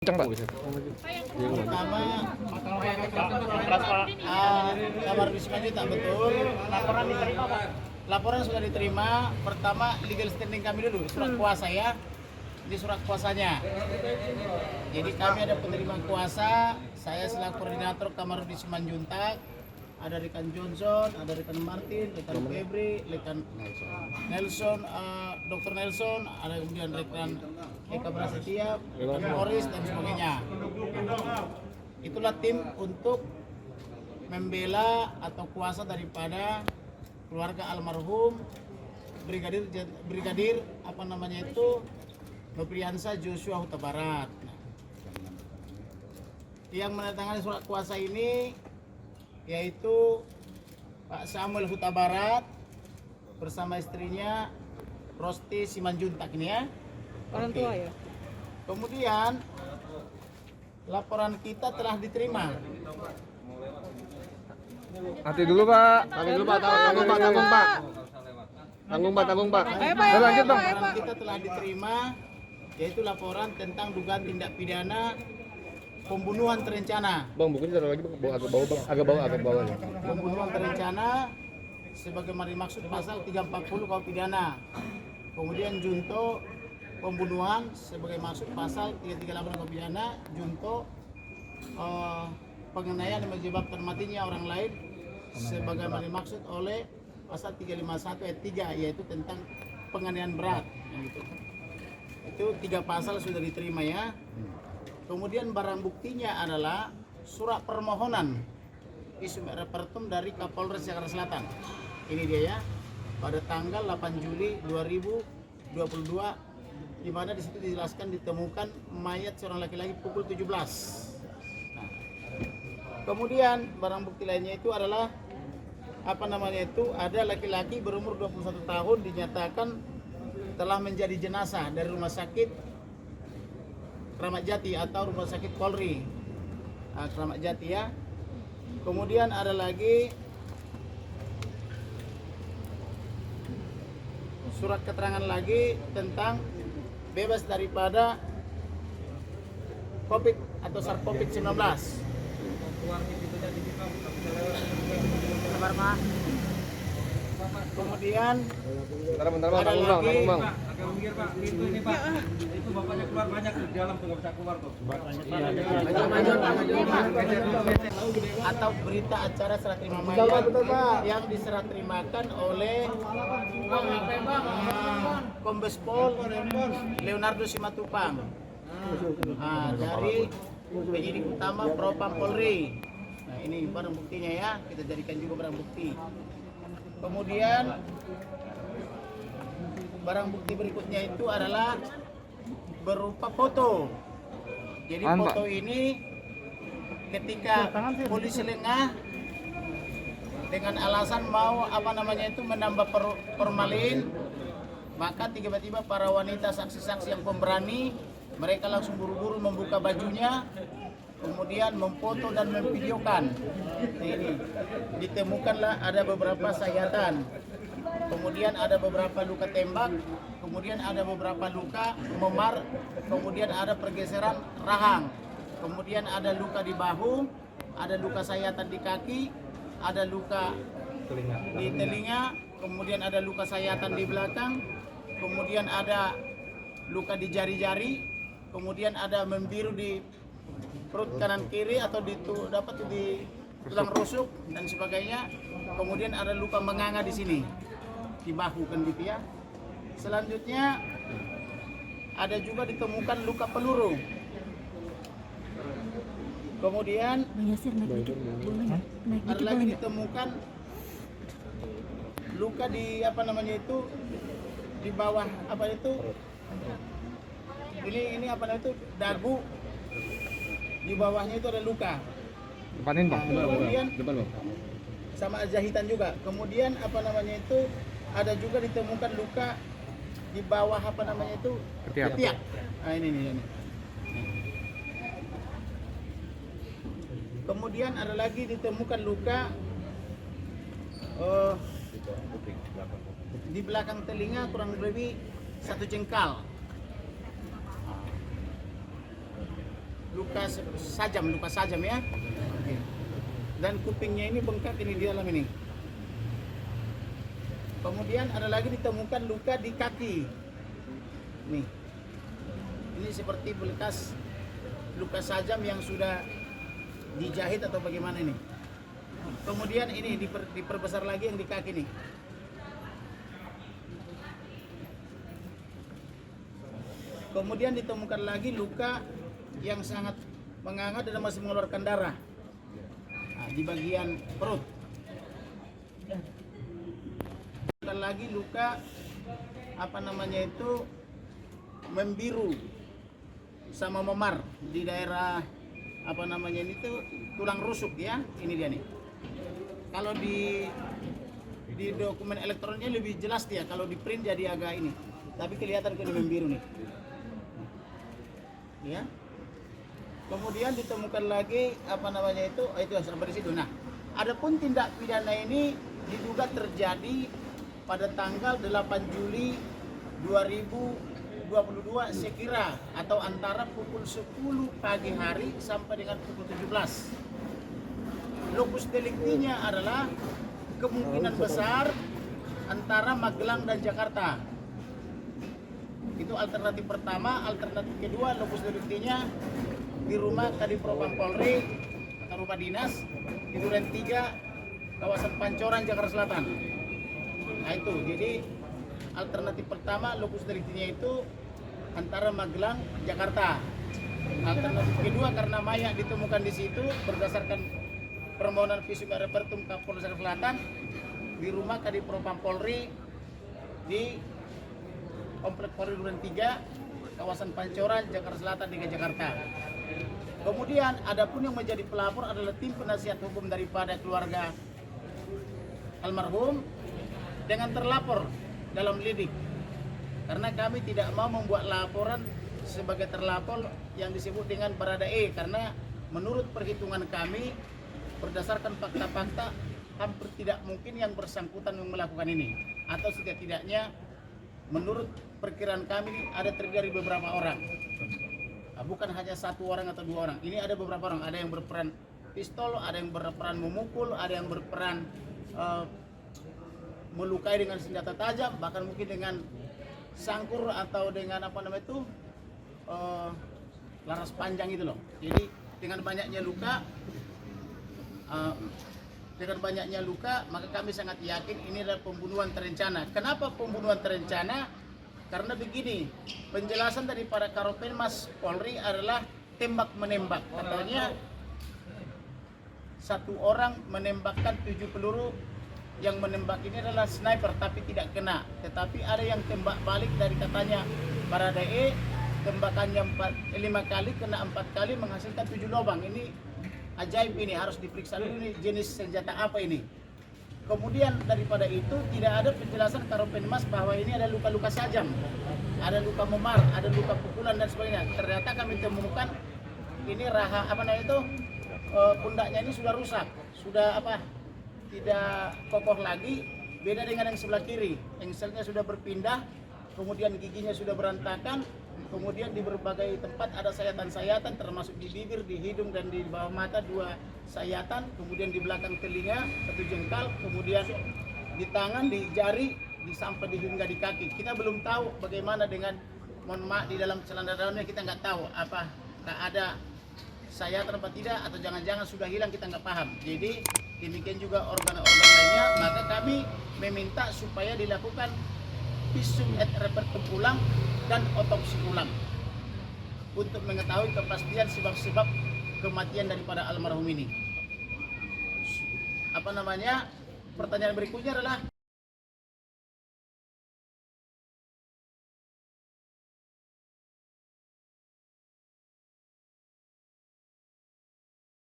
Kencang, Pak. Pertama, kabar Wisma Juta betul. Laporan diterima, Pak. Laporan sudah diterima. Pertama, legal standing kami dulu, surat kuasa ya. Ini surat kuasanya. Jadi kami ada penerima kuasa. Saya selaku koordinator Kamar Wisma Juntak. Ada rekan Johnson, ada rekan Martin, rekan Febri, rekan Nelson, Dr. Nelson, ada kemudian rekan Eka Prasetya, rekan Boris dan sebagainya. Itulah tim untuk membela atau kuasa daripada keluarga almarhum Brigadir apa namanya itu Nopriansa Joshua Huta Barat. Yang menandatangani surat kuasa ini yaitu Pak Samuel Huta Barat bersama istrinya Rosti Simanjuntak ini ya. Orang tua ya. Kemudian laporan kita telah diterima. Hati dulu, Pak. Tanggung, Pak. Tanggung, Pak. Tanggung, Pak. Lanjut, Bang. Laporan kita telah diterima yaitu laporan tentang dugaan tindak pidana pembunuhan terencana. Bang, bukunya taruh lagi, Bang. Bawa agak bawah, Bang. Agak bawah ya. Pembunuhan terencana sebagaimana dimaksud pasal 340 KUH pidana. Kemudian junto pembunuhan sebagai maksud pasal 338 KUH pidana, junto penganiayaan yang menyebabkan matinya orang lain sebagaimana dimaksud oleh pasal 351 ayat 3 yaitu tentang penganiayaan berat gitu. Itu 3 pasal sudah diterima ya. Kemudian barang buktinya adalah surat permohonan visum et repertum dari Kapolres Jakarta Selatan. Ini dia ya. Pada tanggal 8 Juli 2022 di mana di situ dijelaskan ditemukan mayat seorang laki-laki pukul 17. Nah, kemudian barang bukti lainnya itu adalah apa namanya itu ada laki-laki berumur 21 tahun dinyatakan telah menjadi jenazah dari rumah sakit Kramat Jati atau Rumah Sakit Polri Kramat Jati ya. Kemudian ada lagi surat keterangan lagi tentang bebas daripada COVID atau SARS COVID-19. Kemudian Bentar, Bang. ada Tanggung, lagi Bang. Agak minggir, Pak. Pintu ini, Pak. Itu bapaknya keluar banyak di dalam tuh, nggak bisa keluar tuh. atau berita acara serah terima mayat yang diserah terimakan oleh Kombes Pol Leonardo Simatupang dari penyidik utama Propam Polri. Nah ini barang buktinya ya, kita jadikan juga barang bukti. Kemudian barang bukti berikutnya itu adalah berupa foto. Jadi foto ini ketika polisi lengah dengan alasan mau apa namanya itu menambah formalin, maka tiba-tiba para wanita saksi-saksi yang pemberani mereka langsung buru-buru membuka bajunya, kemudian memfoto dan memvideokan. Nah, ini ditemukanlah ada beberapa sayatan, kemudian ada beberapa luka tembak, kemudian ada beberapa luka memar, kemudian ada pergeseran rahang. Kemudian ada luka di bahu, ada luka sayatan di kaki, ada luka di telinga, kemudian ada luka sayatan di belakang, kemudian ada luka di jari-jari, kemudian ada membiru di perut kanan kiri atau dapat di tulang rusuk dan sebagainya. Kemudian ada luka menganga di sini, di bahu kan gitu ya. Selanjutnya ada juga ditemukan luka peluru. Kemudian ada lagi ditemukan luka di apa namanya itu di bawah apa itu ini apa namanya itu dagu, di bawahnya itu ada luka. Depanin, Bang. Kemudian Depan, Bang. sama jahitan juga. Kemudian apa namanya itu ada juga ditemukan luka di bawah apa namanya itu ketiak. Nah ini. Kemudian ada lagi ditemukan luka di belakang telinga kurang lebih 1 jengkal. luka sajam ya. Dan kupingnya ini bengkak ini di dalam ini. Kemudian ada lagi ditemukan luka di kaki. Nih. Ini seperti bekas luka sajam yang sudah dijahit atau bagaimana ini. Kemudian ini diperbesar lagi yang di kaki nih. Kemudian ditemukan lagi luka yang sangat menganga dan masih mengeluarkan darah. Nah, di bagian perut. Dan lagi luka membiru sama memar di daerah ini tuh tulang rusuk ya. Ini dia nih. Kalau di dokumen elektroniknya lebih jelas dia, kalau di print jadi agak ini. Tapi kelihatan kalau membiru nih. Ya. Kemudian ditemukan lagi itu sampai di situ. Nah, adapun tindak pidana ini diduga terjadi pada tanggal 8 Juli 2022 sekira atau antara pukul 10 pagi hari sampai dengan pukul 17. Lokus deliktinya adalah kemungkinan besar antara Magelang dan Jakarta. Itu alternatif pertama. Alternatif kedua, lokus deliktinya di rumah Kadipropam Polri atau rumah dinas di Duren 3 kawasan Pancoran Jakarta Selatan. Nah itu, jadi alternatif pertama lokus deliktinya itu antara Magelang, Jakarta. Alternatif kedua karena mayat ditemukan di situ berdasarkan permohonan visum et repertum Kapolres Jakarta Selatan di rumah Kadipropam Polri di Komplek Polri Duren 3 kawasan Pancoran Jakarta Selatan DKI Jakarta. Kemudian adapun yang menjadi pelapor adalah tim penasihat hukum daripada keluarga almarhum dengan terlapor dalam lidik. Karena kami tidak mau membuat laporan sebagai terlapor yang disebut dengan Baradae, karena menurut perhitungan kami berdasarkan fakta-fakta hampir tidak mungkin yang bersangkutan yang melakukan ini, atau setidak-tidaknya menurut perkiraan kami ada terdiri dari beberapa orang. Bukan hanya satu orang atau dua orang. Ini ada beberapa orang. Ada yang berperan pistol, ada yang berperan memukul, ada yang berperan melukai dengan senjata tajam, bahkan mungkin dengan sangkur atau dengan laras panjang itu loh. Jadi dengan banyaknya luka, maka kami sangat yakin ini adalah pembunuhan terencana. Kenapa pembunuhan terencana? Karena begini, penjelasan dari para Karopenmas Polri adalah tembak menembak. Katanya satu orang menembakkan 7 peluru, yang menembak ini adalah sniper tapi tidak kena. Tetapi ada yang tembak balik dari katanya Baradae, tembakannya 5 kali kena 4 kali menghasilkan 7 lubang. Ini ajaib, ini harus diperiksa dulu nih jenis senjata apa ini. Kemudian daripada itu tidak ada penjelasan Karopenmas bahwa ini ada luka-luka sajam, ada luka memar, ada luka pukulan dan sebagainya. Ternyata kami temukan ini pundaknya ini sudah rusak, sudah tidak kokoh lagi. Beda dengan yang sebelah kiri, engselnya sudah berpindah, kemudian giginya sudah berantakan, kemudian di berbagai tempat ada sayatan-sayatan, termasuk di bibir, di hidung dan di bawah mata 2 sayatan, kemudian di belakang telinga 1 jengkal, kemudian di tangan, di jari, sampai hingga di kaki. Kita belum tahu bagaimana dengan di dalam celana dalamnya, kita nggak tahu apakah ada sayatan apa tidak, atau jangan-jangan sudah hilang, kita nggak paham. Jadi demikian juga organ-organ lainnya, maka kami meminta supaya dilakukan visum et repertum ulang dan otopsi ulang untuk mengetahui kepastian sebab-sebab kematian daripada almarhum ini. Pertanyaan berikutnya adalah